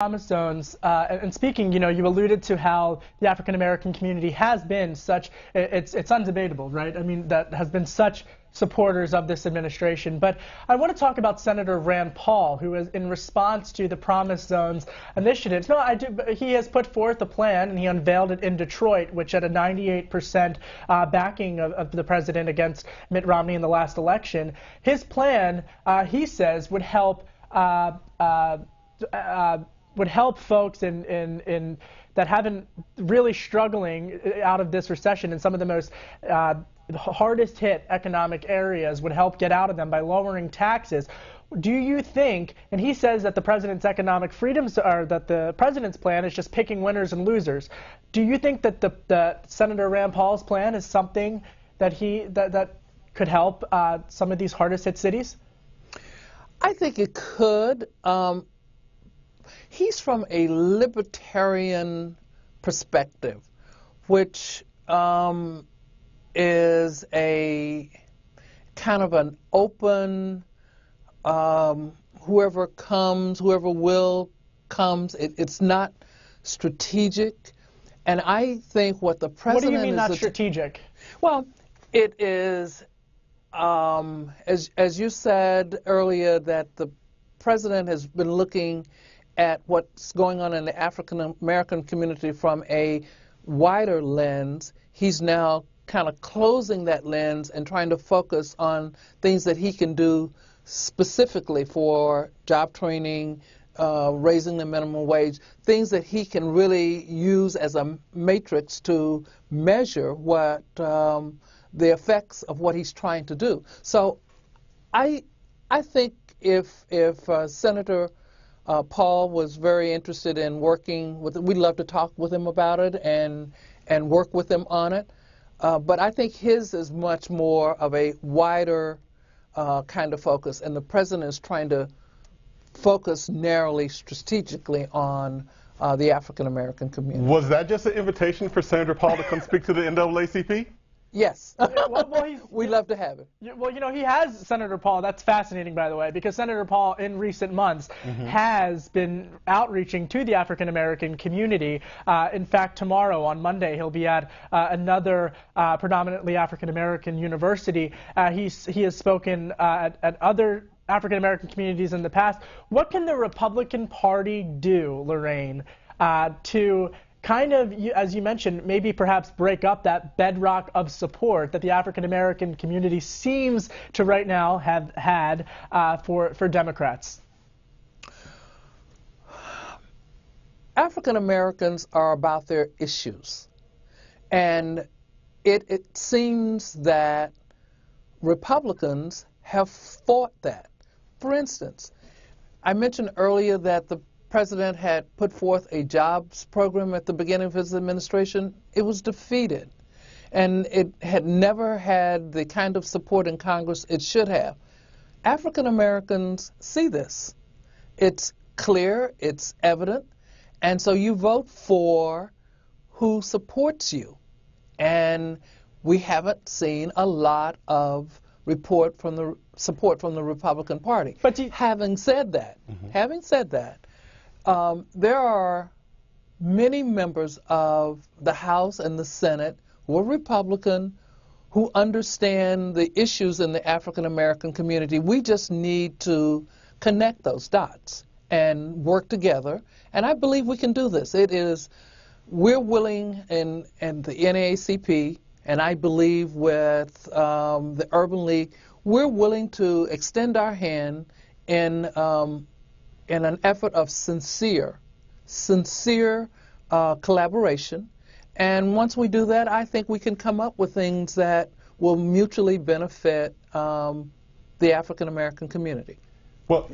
Promise zones, and speaking, you alluded to how the African American community has been such, it's undebatable, right? I mean, that has been such supporters of this administration. But I want to talk about Senator Rand Paul, who is in response to the Promise Zones initiatives. He has put forth a plan, and he unveiled it in Detroit, which had a 98% backing of the president against Mitt Romney in the last election. His plan, he says, would help folks that haven't really struggling out of this recession in some of the most hardest hit economic areas, would help get out of them by lowering taxes. Do you think, and he says that the president's economic freedoms are, that the president's plan is just picking winners and losers. Do you think that that Senator Rand Paul's plan is something that that could help some of these hardest hit cities? I think it could. He's from a libertarian perspective, which is a kind of an open, whoever will comes. It's not strategic. And I think what the president is... What do you mean not strategic? Well, it is, as you said earlier, that the president has been looking at what's going on in the African American community from a wider lens. He's now kind of closing that lens and trying to focus on things that he can do specifically for job training, raising the minimum wage, things that he can really use as a matrix to measure what the effects of what he's trying to do. So I think if Senator Paul was very interested in working with it, we'd love to talk with him about it and work with him on it. But I think his is much more of a wider kind of focus, and the president is trying to focus narrowly, strategically on the African American community. Was that just an invitation for Senator Paul to come speak to the NAACP? Yes. We'd love to have it. Well, he has, Senator Paul, that's fascinating, by the way, because Senator Paul, in recent months, has been outreaching to the African-American community. In fact, tomorrow, on Monday, he'll be at another predominantly African-American university. He has spoken at other African-American communities in the past. What can the Republican Party do, Lorraine, to kind of, as you mentioned, maybe perhaps break up that bedrock of support that the African-American community seems to right now have had for Democrats? African-Americans are about their issues. And it seems that Republicans have fought that. For instance, I mentioned earlier that the president had put forth a jobs program at the beginning of his administration. It was defeated, and it had never had the kind of support in Congress it should have. African Americans see this. It's clear, it's evident, and so you vote for who supports you. And we haven't seen a lot of support from the Republican Party. But having said that, there are many members of the House and the Senate who are Republican, who understand the issues in the African American community. We just need to connect those dots and work together. And I believe we can do this. We're willing in the NAACP, and I believe with the Urban League, we're willing to extend our hand in an effort of sincere collaboration. And once we do that, I think we can come up with things that will mutually benefit the African American community. Well,